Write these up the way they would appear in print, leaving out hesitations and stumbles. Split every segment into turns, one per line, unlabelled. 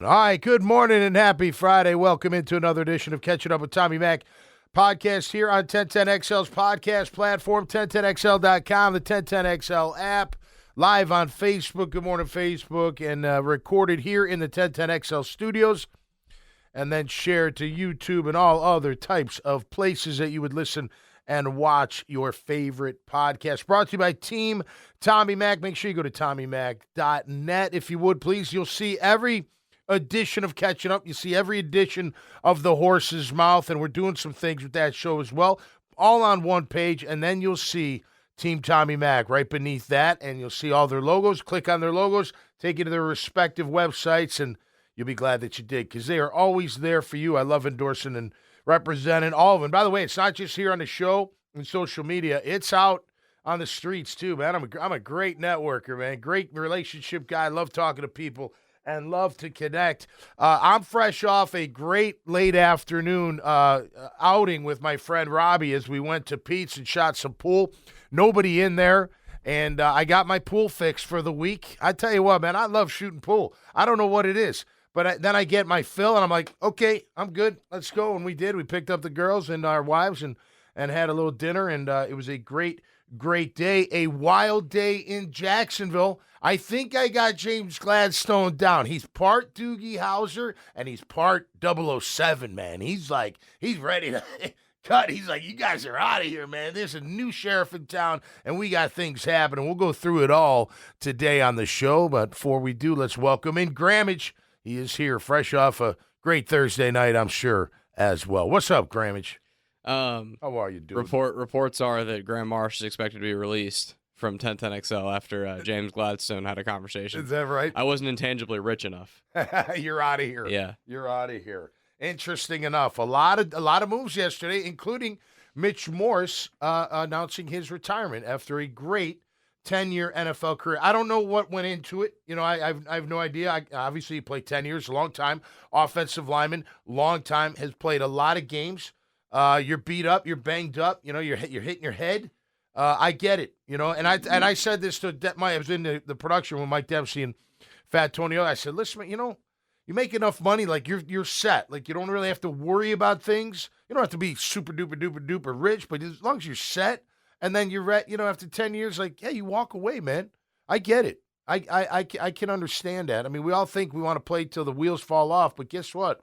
All right, good morning and happy Friday. Welcome into another edition of Catching Up with Tommy Mac podcast here on 1010XL's podcast platform, 1010XL.com, the 1010XL app, live on Facebook. Good morning, Facebook, and recorded here in the 1010XL studios, and then shared to YouTube and all other types of places that you would listen and watch your favorite podcast. Brought to you by Team Tommy Mac. Make sure you go to TommyMac.net if you would, please. You'll see every edition of Catching Up. You see every edition of The Horse's Mouth, and we're doing some things with that show as well, all on one page, and then you'll see Team Tommy Mac right beneath that, and you'll see all their logos. Click on their logos, take you to their respective websites, and you'll be glad that you did, because they are always there for you. I love endorsing and representing all of them. By the way, it's not just here on the show and social media. It's out on the streets, too, man. I'm a great networker, man. Great relationship guy. Love talking to people and love to connect. I'm fresh off a great late afternoon outing with my friend Robbie as we went to Pete's and shot some pool. Nobody in there, and I got my pool fixed for the week. I tell you what, man, I love shooting pool. I don't know what it is, but then I get my fill, and I'm like, okay, I'm good. Let's go. And we did. We picked up the girls and our wives and had a little dinner, and it was a great day, a wild day in Jacksonville. I think I got James Gladstone down. He's part Doogie Howser, and he's part 007, man. He's ready to cut. He's like, you guys are out of here, man. There's a new sheriff in town, and we got things happening. We'll go through it all today on the show, but before we do, let's welcome in Grammage. He is here, fresh off a great Thursday night, I'm sure, as well. What's up, Grammage? How are you doing?
Reports are that Graham Marsh is expected to be released from 1010XL after James Gladstone had a conversation.
Is that right?
I wasn't intangibly rich enough.
You're out of here.
Yeah.
You're out of here. Interesting enough. A lot of moves yesterday, including Mitch Morse announcing his retirement after a great 10-year NFL career. I don't know what went into it. You know, I have no idea. Obviously, he played 10 years, a long time. Offensive lineman, long time, has played a lot of games. You're beat up, you're banged up, you know, you're hitting your head. I get it, you know, and I said this to I was in the production with Mike Dempsey and Fat Tonio. I said, listen, you know, you make enough money, like you're set. Like, you don't really have to worry about things. You don't have to be super duper rich, but as long as you're set, and then you're you know, after 10 years, like, yeah, you walk away, man. I get it. I can understand that. I mean, we all think we want to play till the wheels fall off, but guess what?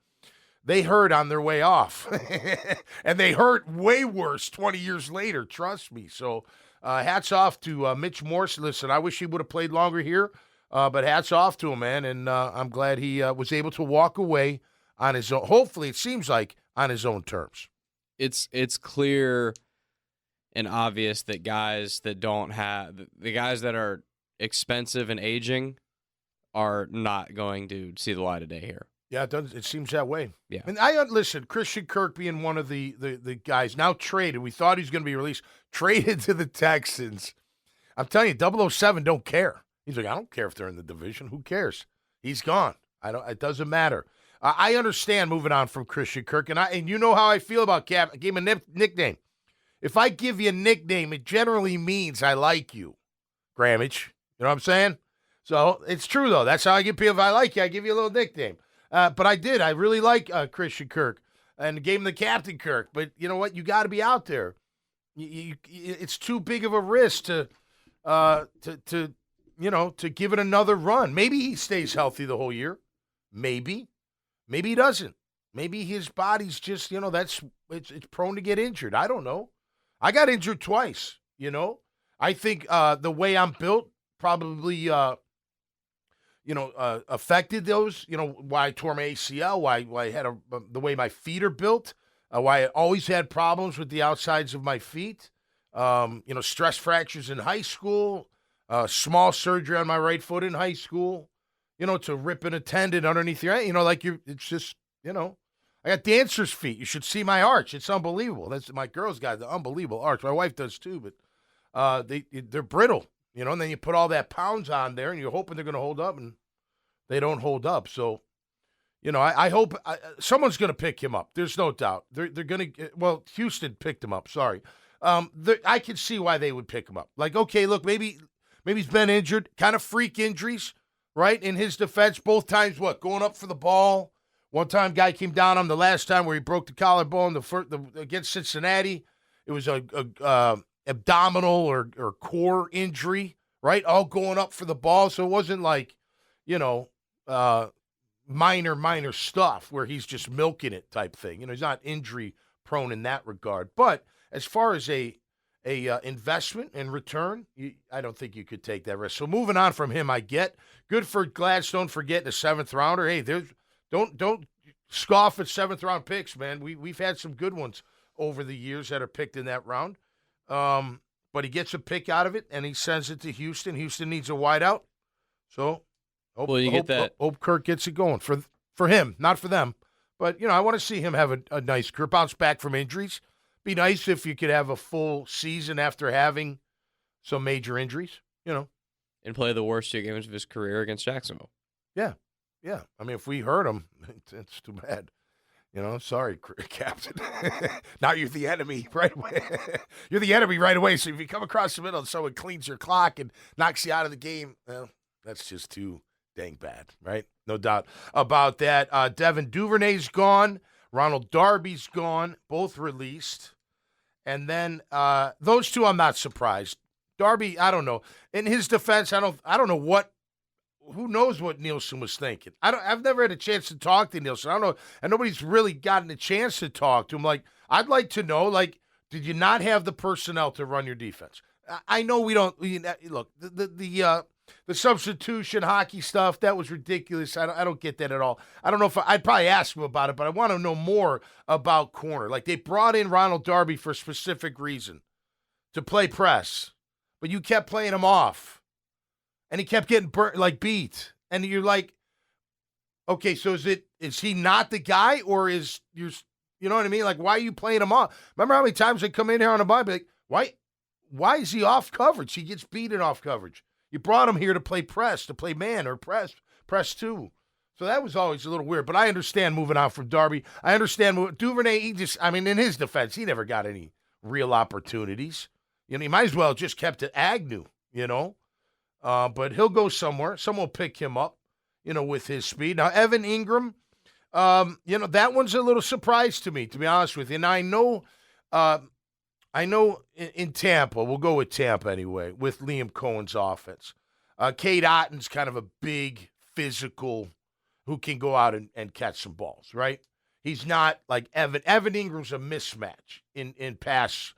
They hurt on their way off, and they hurt way worse 20 years later, trust me. So hats off to Mitch Morse. Listen, I wish he would have played longer here, but hats off to him, man, and I'm glad he was able to walk away on his own. Hopefully, it seems like on his own terms.
It's clear and obvious that guys that don't have – the guys that are expensive and aging are not going to see the light of day here.
Yeah, it does. It seems that way.
Yeah.
And listen, Christian Kirk being one of the guys now traded. We thought he was going to be released. Traded to the Texans. I'm telling you, 007 don't care. He's like, I don't care if they're in the division. Who cares? He's gone. It doesn't matter. I understand moving on from Christian Kirk, and you know how I feel about Cap. I gave him a nickname. If I give you a nickname, it generally means I like you, Grammage. You know what I'm saying? So it's true, though. That's how I get people. If I like you, I give you a little nickname. But I did. I really like Christian Kirk and gave him the Captain Kirk. But you know what? You got to be out there. It's too big of a risk to give it another run. Maybe he stays healthy the whole year. Maybe he doesn't. Maybe his body's just, you know, it's prone to get injured. I don't know. I got injured twice. You know, I think the way I'm built probably. Affected those, you know, why I tore my ACL, why I had the way my feet are built, why I always had problems with the outsides of my feet, stress fractures in high school, small surgery on my right foot in high school, you know, to rip an tendon underneath your, you know, like it's just, you know, I got dancer's feet. You should see my arch. It's unbelievable. That's my girl's got the unbelievable arch. My wife does too, but they're brittle. You know, and then you put all that pounds on there, and you're hoping they're going to hold up, and they don't hold up. So, you know, I hope someone's going to pick him up. There's no doubt. They're going to. Well, Houston picked him up. Sorry, I can see why they would pick him up. Like, okay, look, maybe he's been injured, kind of freak injuries, right? In his defense, both times, going up for the ball. One time, guy came down on the last time where he broke the collarbone against Cincinnati. It was a abdominal or core injury, right? All going up for the ball. So it wasn't like, minor stuff where he's just milking it type thing. He's not injury prone in that regard. But as far as a investment and return, I don't think you could take that risk. So moving on from him, I get. Good for Gladstone for getting a 7th rounder. Hey, don't scoff at 7th round picks, man. We've had some good ones over the years that are picked in that round. But he gets a pick out of it, and he sends it to Houston. Houston needs a wideout. So hope Kirk gets it going for him, not for them. But, I want to see him have a nice career, bounce back from injuries. Be nice if you could have a full season after having some major injuries,
And play the worst 2 games of his career against Jacksonville.
Yeah. Yeah. I mean, if we hurt him, it's too bad. Sorry, Captain. Now you're the enemy right away. You're the enemy right away. So if you come across the middle and someone cleans your clock and knocks you out of the game, well, that's just too dang bad, right? No doubt about that. Devin Duvernay's gone. Ronald Darby's gone. Both released. And then those two, I'm not surprised. Darby, I don't know. In his defense, I don't know what. Who knows what Nielsen was thinking? I've never had a chance to talk to Nielsen. I don't know, and nobody's really gotten a chance to talk to him. Like, I'd like to know, did you not have the personnel to run your defense? I know we don't. Look, the substitution hockey stuff, that was ridiculous. I don't get that at all. I don't know if I'd probably ask him about it, but I want to know more about corner. Like, they brought in Ronald Darby for a specific reason, to play press, but you kept playing him off. And he kept getting beat. And you're like, okay, so is he not the guy, or you know what I mean? Like, why are you playing him off? Remember how many times they come in here on a bye, like, why is he off coverage? He gets beaten off coverage. You brought him here to play press, to play man or press 2. So that was always a little weird. But I understand moving on from Darby. I understand Duvernay, in his defense, he never got any real opportunities. He might as well have just kept it Agnew, But he'll go somewhere. Someone will pick him up, with his speed. Now, Evan Ingram, that one's a little surprise to me, to be honest with you. And I know in Tampa, we'll go with Tampa anyway, with Liam Cohen's offense. Cade Otton's kind of a big, physical, who can go out and catch some balls, right? He's not like Evan. Evan Ingram's a mismatch in pass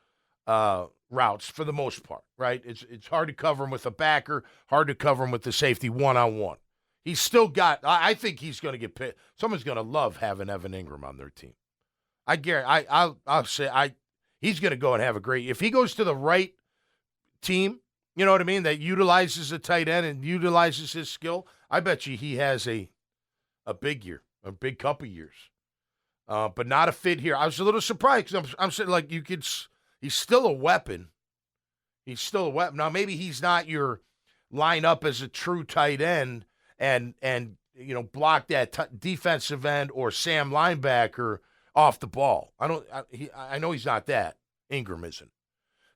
routes for the most part, right? It's hard to cover him with a backer, hard to cover him with the safety one-on-one. He's still got – I think he's going to get picked. Someone's going to love having Evan Ingram on their team. I guarantee – I'll say he's going to go and have a great – if he goes to the right team, you know what I mean, that utilizes a tight end and utilizes his skill, I bet you he has a big year, a big couple years. But not a fit here. I was a little surprised because I'm saying, like, you could – he's still a weapon. He's still a weapon. Now, maybe he's not your line up as a true tight end and block that defensive end or Sam linebacker off the ball. I know he's not that. Ingram isn't.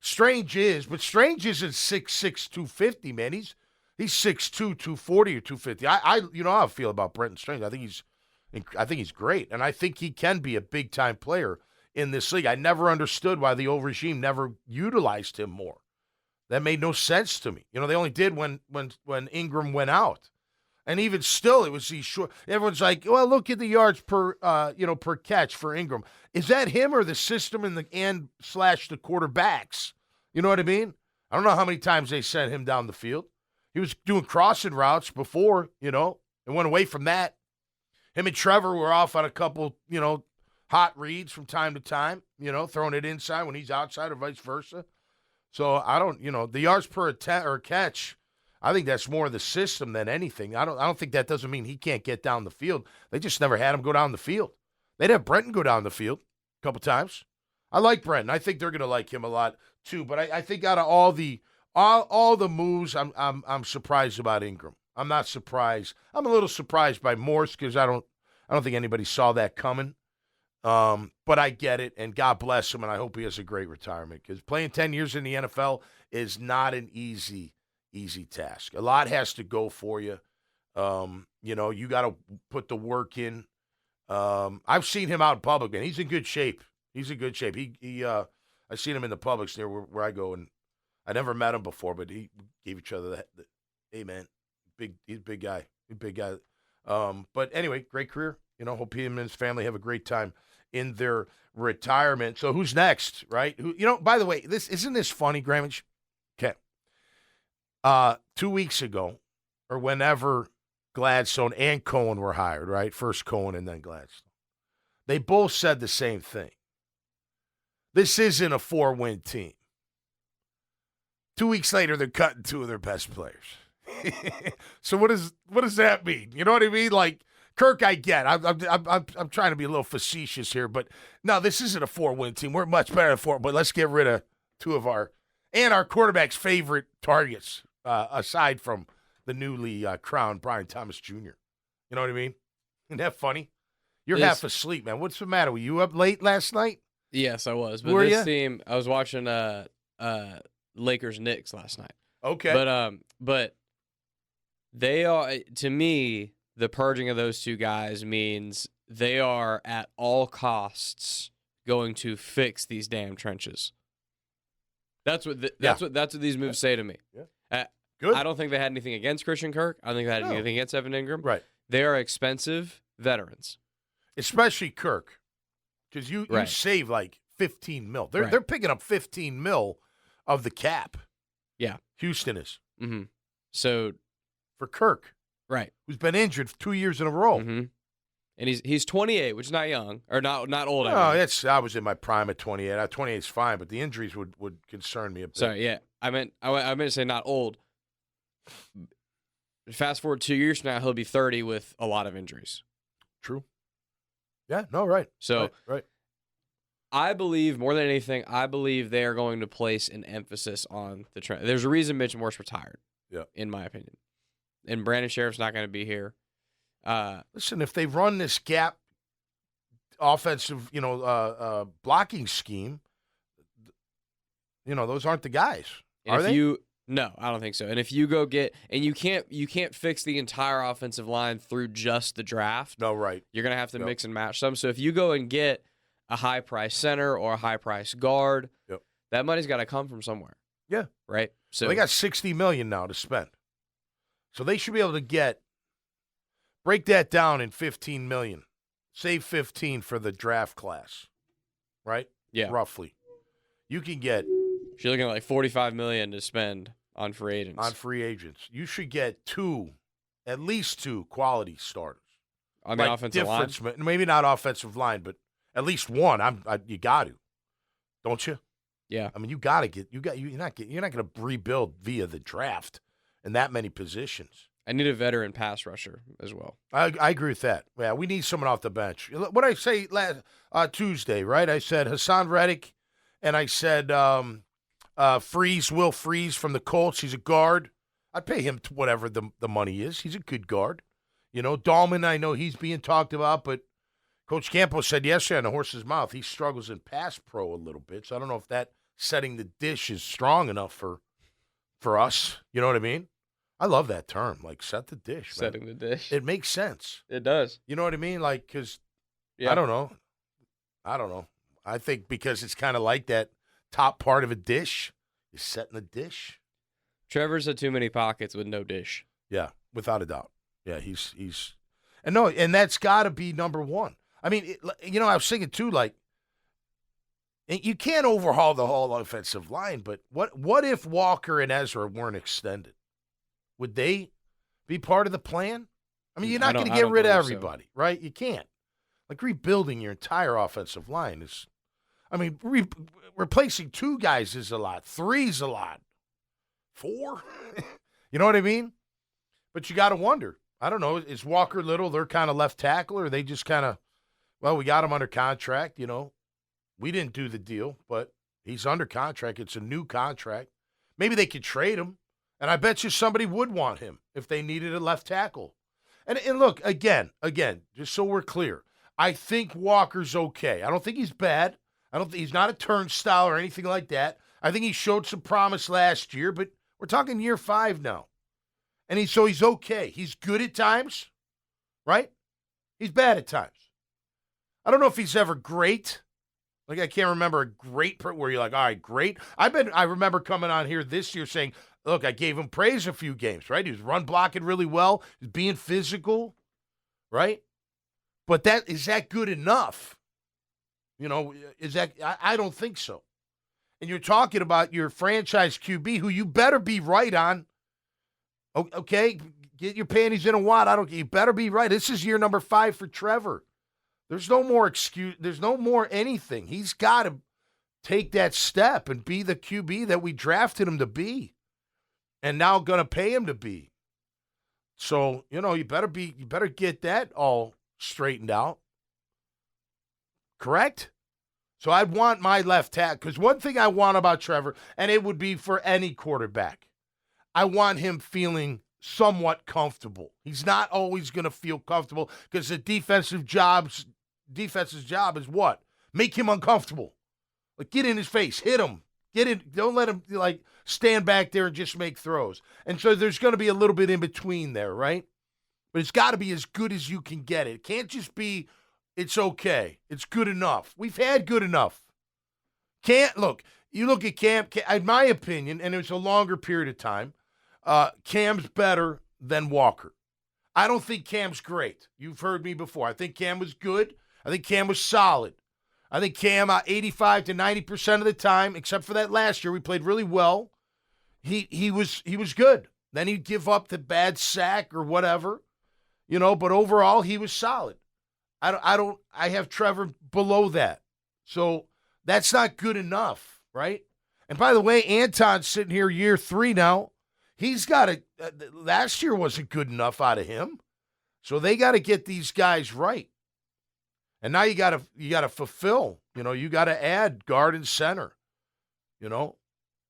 Strange is, but Strange isn't 6'6", 250, man. He's 6'2", 240 or 250. I how I feel about Brenton Strange. I think he's great, and I think he can be a big-time player in this league. I never understood why the old regime never utilized him more. That made no sense to me. They only did when Ingram went out. And even still, it was these short. Everyone's like, well, look at the yards per catch for Ingram. Is that him or the system and the quarterbacks? You know what I mean? I don't know how many times they sent him down the field. He was doing crossing routes before, and went away from that. Him and Trevor were off on a couple, hot reads from time to time, throwing it inside when he's outside or vice versa. So I don't, the yards per attempt or catch, I think that's more the system than anything. I don't think that doesn't mean he can't get down the field. They just never had him go down the field. They'd have Brenton go down the field a couple times. I like Brenton. I think they're going to like him a lot too. But I think out of all the moves, I'm surprised about Ingram. I'm not surprised. I'm a little surprised by Morse because I don't think anybody saw that coming. But I get it, and God bless him, and I hope he has a great retirement because playing 10 years in the NFL is not an easy task. A lot has to go for you. You got to put the work in. I've seen him out in public, man. He's in good shape. He's in good shape. I've seen him in the Publix near where I go, and I never met him before, but he gave each other the hey, man, he's a big guy. He's a big guy. But anyway, great career. Hope he and his family have a great time in their retirement. So who's next, right? By the way, isn't this funny, Grammage? Okay. 2 weeks ago, or whenever Gladstone and Cohen were hired, right? First Cohen and then Gladstone. They both said the same thing. This isn't a 4-win team. 2 weeks later, they're cutting 2 of their best players. So what does that mean? You know what I mean? Like, Kirk, I get. I'm trying to be a little facetious here, but no, this isn't a 4-win team. We're much better than 4, but let's get rid of 2 of our quarterback's favorite targets, aside from the newly crowned Brian Thomas Jr. You know what I mean? Isn't that funny? You're half asleep, man. What's the matter? Were you up late last night?
Yes, I was. But this team, I was watching Lakers Knicks last night.
Okay.
But they are, to me, the purging of those 2 guys means they are at all costs going to fix these damn trenches. That's what these moves say to me.
Yeah. Good.
I don't think they had anything against Christian Kirk. I don't think they had anything against Evan Ingram.
Right.
They are expensive veterans.
Especially Kirk. Because you save like $15 million. They're picking up $15 million of the cap.
Yeah.
Houston is.
Mm-hmm. So
for Kirk.
Right.
Who's been injured 2 years in a row.
Mm-hmm. And he's 28, which is not young. Or not old.
No, I was in my prime at 28. 28 is fine, but the injuries would concern me a bit.
Sorry, yeah. I meant to say not old. Fast forward 2 years from now, he'll be 30 with a lot of injuries.
True. Yeah, no, right.
So
right.
I believe, more than anything, they are going to place an emphasis on the trend. There's a reason Mitch Morse retired, in my opinion. And Brandon Sheriff's not going to be here.
Listen, if they run this gap offensive, blocking scheme, those aren't the guys. Are they?
No, I don't think so. And if you go you can't fix the entire offensive line through just the draft.
No, right.
You're going to have to mix and match some. So if you go and get a high-price center or a high-price guard, that money's got to come from somewhere.
Yeah.
Right? So
they got $60 million now to spend. So they should be able to break that down in $15 million. Save 15 for the draft class. Right?
Yeah.
Roughly. You can get...
You're looking at like $45 million to spend on free agents. You should get at least two quality starters. On the offensive line?
Maybe not offensive line, but at least one. You got to. Don't you?
Yeah.
I mean, you're not going to rebuild via the draft in that many positions.
I need a veteran pass rusher as well.
I agree with that. Yeah, we need someone off the bench. What did I say Tuesday, right? I said Hassan Reddick, and I said Will Freeze from the Colts. He's a guard. I'd pay him whatever the money is. He's a good guard. Dahlman, I know he's being talked about, but Coach Campos said yesterday on the horse's mouth he struggles in pass pro a little bit. So I don't know if that setting the dish is strong enough for us. You know what I mean? I love that term, like set the dish.
Setting the dish.
It makes sense.
It does.
You know what I mean? Like, because I don't know. I think because it's kind of like that top part of a dish is setting the dish. Trevor's
had too many pockets with no dish.
Yeah, without a doubt. Yeah, he's and that's got to be number one. I mean, I was thinking too, like, you can't overhaul the whole offensive line, but what if Walker and Ezra weren't extended? Would they be part of the plan? I mean, you're not going to get rid of everybody, right? You can't. Like, rebuilding your entire offensive line is, I mean, replacing 2 guys is a lot. 3's a lot. 4? You know what I mean? But you got to wonder. I don't know. Is Walker Little their kind of left tackle, or are they just kind of, we got him under contract, We didn't do the deal, but he's under contract. It's a new contract. Maybe they could trade him. And I bet you somebody would want him if they needed a left tackle. And look, again, just so we're clear, I think Walker's okay. I don't think he's bad. I don't think he's not a turnstile or anything like that. I think he showed some promise last year, but we're talking year 5 now. And he's okay. He's good at times, right? He's bad at times. I don't know if he's ever great. Like, I can't remember a great where you're like, all right, great. I remember coming on here this year saying, look, I gave him praise a few games, right? He was run blocking really well. He's being physical, right? But is that good enough? You know, I don't think so. And you're talking about your franchise QB who you better be right on. Okay, get your panties in a wad. You better be right. This is year number 5 for Trevor. There's no more excuse. There's no more anything. He's got to take that step and be the QB that we drafted him to be, and now going to pay him to be. So, you better get that all straightened out. Correct? So I'd want my left tackle, because one thing I want about Trevor, and it would be for any quarterback, I want him feeling somewhat comfortable. He's not always going to feel comfortable because the defensive job is what? Make him uncomfortable. Like, get in his face, hit him, get in. Don't let him stand back there and just make throws. And so there's going to be a little bit in between there, right? But it's got to be as good as you can get it. It can't just be, it's okay, it's good enough. We've had good enough. You look at Cam, in my opinion, and it was a longer period of time, Cam's better than Walker. I don't think Cam's great. You've heard me before. I think Cam was good. I think Cam was solid. I think Cam, 85 to 90% of the time, except for that last year, we played really well. He was good. Then he'd give up the bad sack or whatever, But overall, he was solid. I have Trevor below that, so that's not good enough, right? And by the way, Anton's sitting here year 3 now. He's got last year wasn't good enough out of him, so they got to get these guys right. And now you got to fulfill. You got to add guard and center. You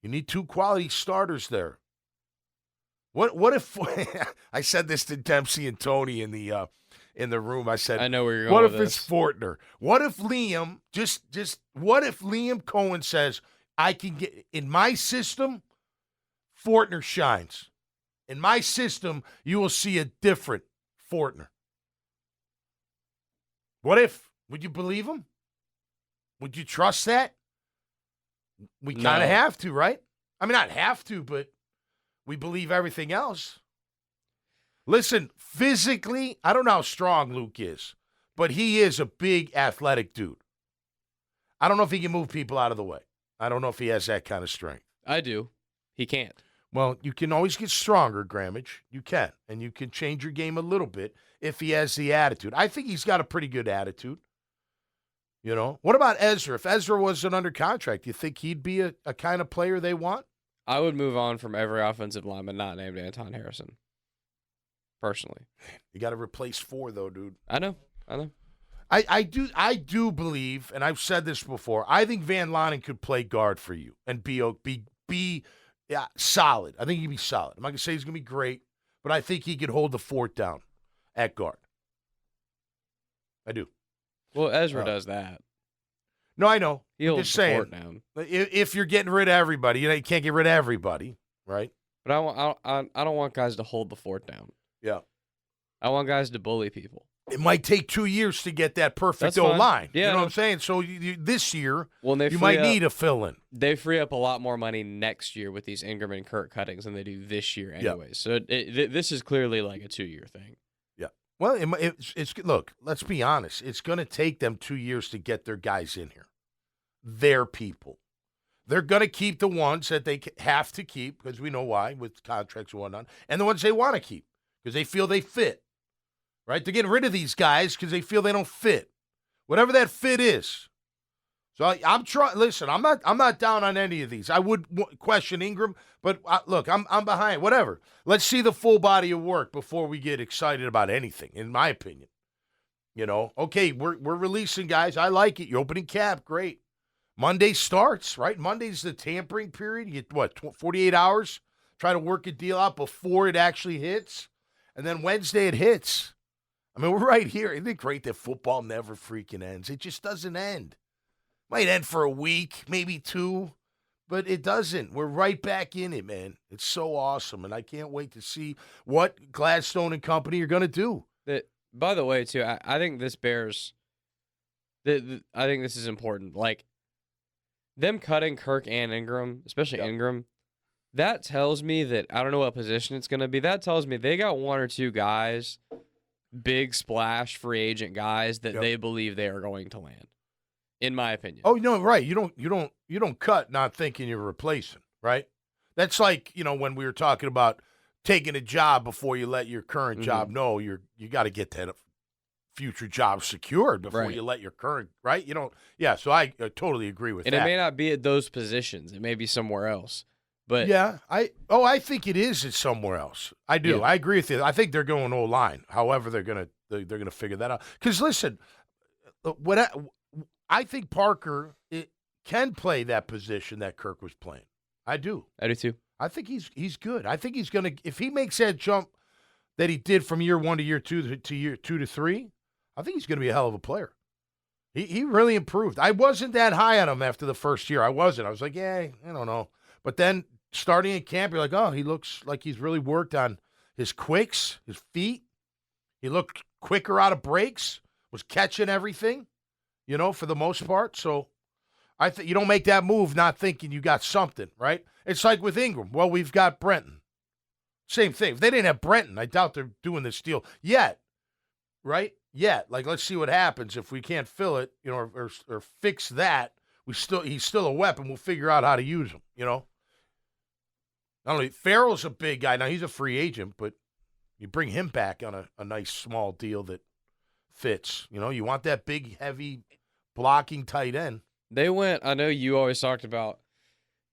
need 2 quality starters there. What if I said this to Dempsey and Tony in the room? I said,
I know where you're going.
What
with
if
this.
it's Fortner? What if Liam what if Liam Cohen says, I can get in my system, Fortner shines. In my system, you will see a different Fortner. What if? Would you believe him? Would you trust that? We kind of have to, right? I mean, not have to, but we believe everything else. Listen, physically, I don't know how strong Luke is, but he is a big athletic dude. I don't know if he can move people out of the way. I don't know if he has that kind of strength.
I do. He can't.
Well, you can always get stronger, Grammage. You can. And you can change your game a little bit if he has the attitude. I think he's got a pretty good attitude. What about Ezra? If Ezra wasn't under contract, do you think he'd be a kind of player they want?
I would move on from every offensive lineman not named Anton Harrison. Personally.
You got to replace 4, though, dude.
I know.
I do believe, and I've said this before, I think Van Lonen could play guard for you and be solid. I think he'd be solid. I'm not going to say he's going to be great, but I think he could hold the fort down at guard. I do.
Well, Ezra does that.
No, I know.
He holds
just
the
saying,
fort down.
If you're getting rid of everybody, you can't get rid of everybody, right?
But I don't want guys to hold the fort down.
Yeah.
I want guys to bully people.
It might take 2 years to get that perfect
That's
O-line.
Yeah,
you know what I'm saying? So this year, you might need a fill-in.
They free up a lot more money next year with these Ingram and Kirk cuttings than they do this year anyway. Yeah. So this is clearly like a 2-year thing.
Yeah. Well, it's look, let's be honest. It's going to take them 2 years to get their guys in here. Their people. They're going to keep the ones that they have to keep, because we know why, with contracts and whatnot, and the ones they want to keep, because they feel they fit. Right? They're getting rid of these guys because they feel they don't fit. Whatever that fit is. So I'm trying. Listen, I'm not down on any of these. I would question Ingram, but look, I'm behind. Whatever. Let's see the full body of work before we get excited about anything, in my opinion. Okay, we're releasing guys. I like it. You're opening cap. Great. Monday starts, right? Monday's the tampering period. You get, 48 hours? Try to work a deal out before it actually hits. And then Wednesday it hits. I mean, we're right here. Isn't it great that football never freaking ends? It just doesn't end. Might end for a week, maybe 2. but it doesn't. We're right back in it, man. It's so awesome, and I can't wait to see what Gladstone and company are going to do.
By the way, too, I think this bears. I think this is important. Like them cutting Kirk and Ingram, especially Ingram. That tells me that I don't know what position it's going to be. That tells me they got one or two guys, big splash free agent guys that they believe they are going to land. In my opinion.
Oh no, right. You don't cut not thinking you're replacing, right? That's like, when we were talking about taking a job before you let your current job know you got to get that future job secured before you let your current, right? So I totally agree with that.
And it may not be at those positions. It may be somewhere else. But
yeah, I think it is at somewhere else. I do. Yeah. I agree with you. I think they're going O-line. However, they're gonna figure that out. Because listen, I think Parker can play that position that Kirk was playing. I do.
I do too.
I think he's good. I think he's gonna, if he makes that jump that he did from year 1 to year 2 to year 2 to 3, I think he's gonna be a hell of a player. He really improved. I wasn't that high on him after the first year. I wasn't. I was like, I don't know. But then starting in camp, you're like, oh, he looks like he's really worked on his quicks, his feet. He looked quicker out of breaks, was catching everything, for the most part. So I think you don't make that move not thinking you got something, right? It's like with Ingram. Well, we've got Brenton. Same thing. If they didn't have Brenton, I doubt they're doing this deal yet, right? Yet. Like, let's see what happens if we can't fill it, or fix that. He's still a weapon. We'll figure out how to use him, Not only Farrell's a big guy. Now, he's a free agent, but you bring him back on a nice small deal that fits. You want that big, heavy, blocking tight end.
I know you always talked about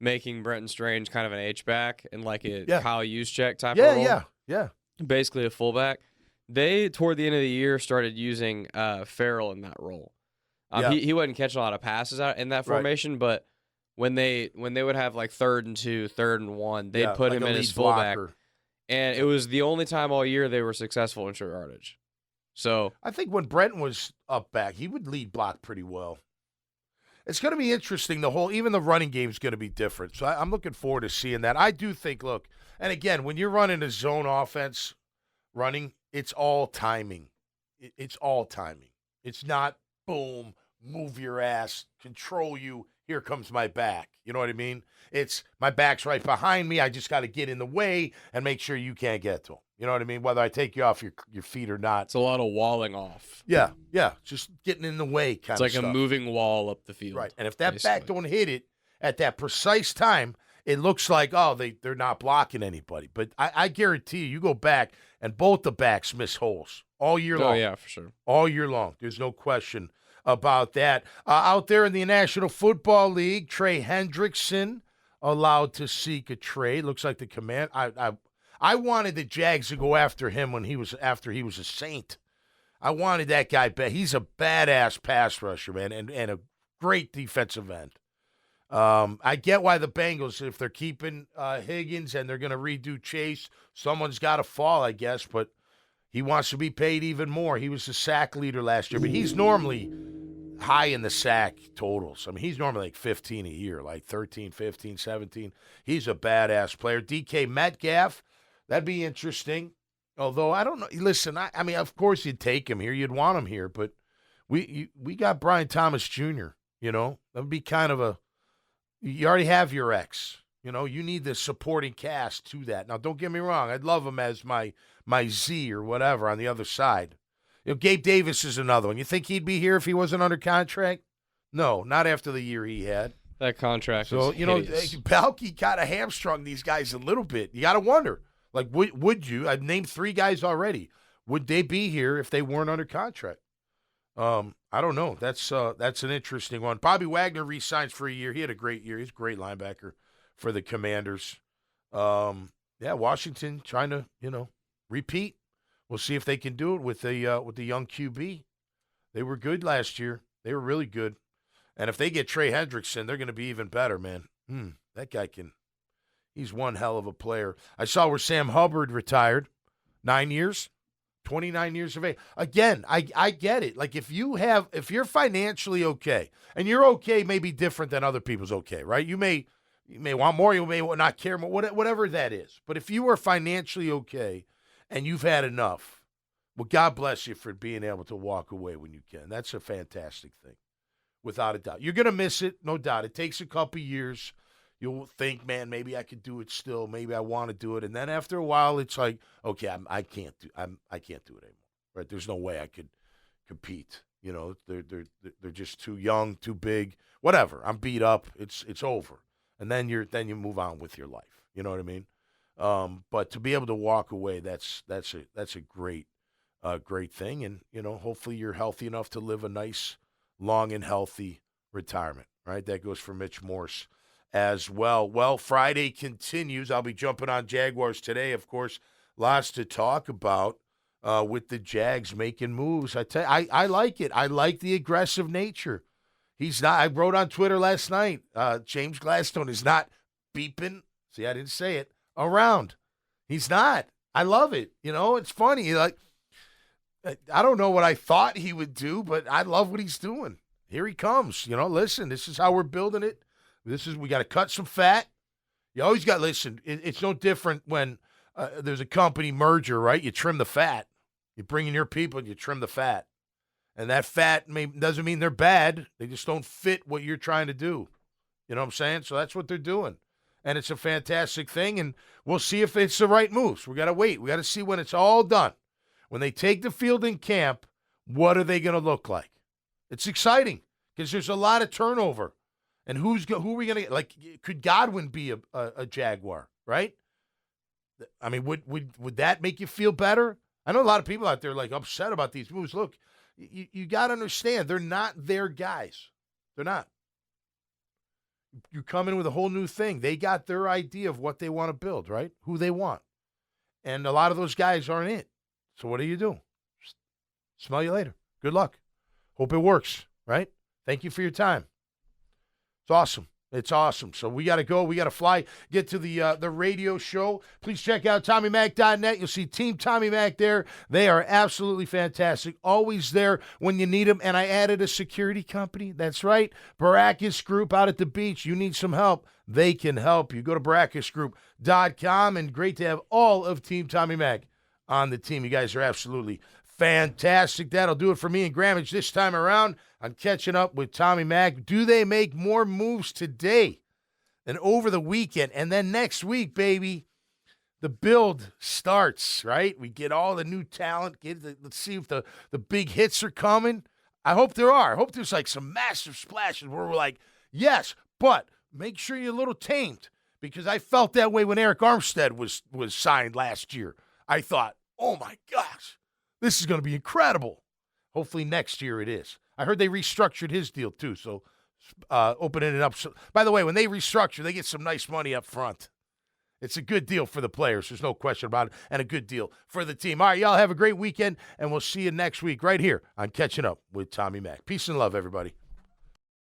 making Brenton Strange kind of an H-back and like a Kyle Juszczyk type of role.
Yeah.
Basically a fullback. They, toward the end of the year, started using Farrell in that role. He wasn't catching a lot of passes out in that formation, but when they would have like 3rd and 2, 3rd and 1, they'd put him in as fullback. Blocker. And it was the only time all year they were successful in short yardage. So
I think when Brenton was up back, he would lead block pretty well. It's going to be interesting. Even the running game is going to be different. So I'm looking forward to seeing that. I do think, and again, when you're running a zone offense running, it's all timing. It's all timing. It's not, boom, move your ass, control you, here comes my back. You know what I mean? It's my back's right behind me. I just got to get in the way and make sure you can't get to him. You know what I mean? Whether I take you off your feet or not.
It's a lot of walling off.
Yeah. Just getting in the way kind of stuff.
It's like a moving wall up the field.
Right. And if that back don't hit it at that precise time, it looks like, they're not blocking anybody. But I guarantee you go back and both the backs miss holes all year long.
Oh, yeah, for sure.
All year long. There's no question about that. Out there in the National Football League, Trey Hendrickson allowed to seek a trade. Looks like the command. I wanted the Jags to go after him after he was a Saint. I wanted that guy back. He's a badass pass rusher, man, and a great defensive end. I get why the Bengals, if they're keeping Higgins and they're going to redo Chase, someone's got to fall, I guess, but he wants to be paid even more. He was the sack leader last year, but he's normally high in the sack totals. I mean, he's normally like 15 a year, like 13, 15, 17. He's a badass player. DK Metcalf, that'd be interesting. Although, I don't know. Listen, I mean, of course you'd take him here. You'd want him here, but we got Brian Thomas Jr., That would be kind of you already have your ex. You need the supporting cast to that. Now, don't get me wrong. I'd love him as my Z or whatever on the other side. Gabe Davis is another one. You think he'd be here if he wasn't under contract? No, not after the year he had.
That contract is hideous.
Balky kind of hamstrung these guys a little bit. You got to wonder, like, would you? I've named 3 guys already. Would they be here if they weren't under contract? I don't know. That's an interesting one. Bobby Wagner re-signs for a year. He had a great year. He's a great linebacker for the Commanders. Washington trying to, repeat. We'll see if they can do it with the young QB. They were good last year. They were really good. And if they get Trey Hendrickson, they're going to be even better, man. That guy he's one hell of a player. I saw where Sam Hubbard retired, 9 years, 29 years of age. Again, I get it. Like if you're financially okay, and you're okay may be different than other people's okay, right? You may, You may want more, you may not care more, whatever that is. But if you are financially okay and you've had enough, well, God bless you for being able to walk away when you can. That's a fantastic thing, without a doubt. You're going to miss it, no doubt. It takes a couple years. You'll think, man, maybe I could do it still. Maybe I want to do it. And then after a while, it's like, okay, I can't do it anymore. Right? There's no way I could compete. You know, they're just too young, too big, whatever. I'm beat up. It's over. And then you move on with your life. You know what I mean? But to be able to walk away, that's a great thing. And hopefully you're healthy enough to live a nice, long and healthy retirement. Right? That goes for Mitch Morse as well. Well, Friday continues. I'll be jumping on Jaguars today. Of course, lots to talk about with the Jags making moves. I like it. I like the aggressive nature. He's not. I wrote on Twitter last night, James Gladstone is not beeping. See, I didn't say it. Around. He's not. I love it. It's funny. Like, I don't know what I thought he would do, but I love what he's doing. Here he comes. Listen, this is how we're building it. We got to cut some fat. You always got, listen, it's no different when there's a company merger, right? You trim the fat. You bring in your people and you trim the fat. And that fat doesn't mean they're bad. They just don't fit what you're trying to do. You know what I'm saying? So that's what they're doing. And it's a fantastic thing, and we'll see if it's the right moves. We got to wait. We got to see when it's all done. When they take the field in camp, what are they going to look like? It's exciting because there's a lot of turnover. And who are we going to get? Like, could Godwin be a Jaguar, right? I mean, would that make you feel better? I know a lot of people out there like upset about these moves. Look, you got to understand, they're not their guys. They're not. You come in with a whole new thing. They got their idea of what they want to build, right? Who they want. And a lot of those guys aren't it. So what do? Smell you later. Good luck. Hope it works, right? Thank you for your time. It's awesome. It's awesome. So we got to go. We got to fly, get to the radio show. Please check out TommyMac.net. You'll see Team Tommy Mac there. They are absolutely fantastic. Always there when you need them. And I added a security company. That's right. Baracus Group out at the beach. You need some help. They can help you. Go to baracusgroup.com. And great to have all of Team Tommy Mac on the team. You guys are absolutely fantastic. That'll do it for me and Grammage this time around. I'm catching up with Tommy Mac. Do they make more moves today and over the weekend? And then next week, baby, the build starts, right? We get all the new talent. Let's see if the big hits are coming. I hope there are. I hope there's like some massive splashes where we're like, yes, but make sure you're a little tamed, because I felt that way when Eric Armstead was signed last year. I thought, oh my gosh, this is going to be incredible. Hopefully next year it is. I heard they restructured his deal too, so opening it up. So, by the way, when they restructure, they get some nice money up front. It's a good deal for the players. There's no question about it, and a good deal for the team. All right, y'all have a great weekend, and we'll see you next week right here on Catching Up with Tommy Mac. Peace and love, everybody.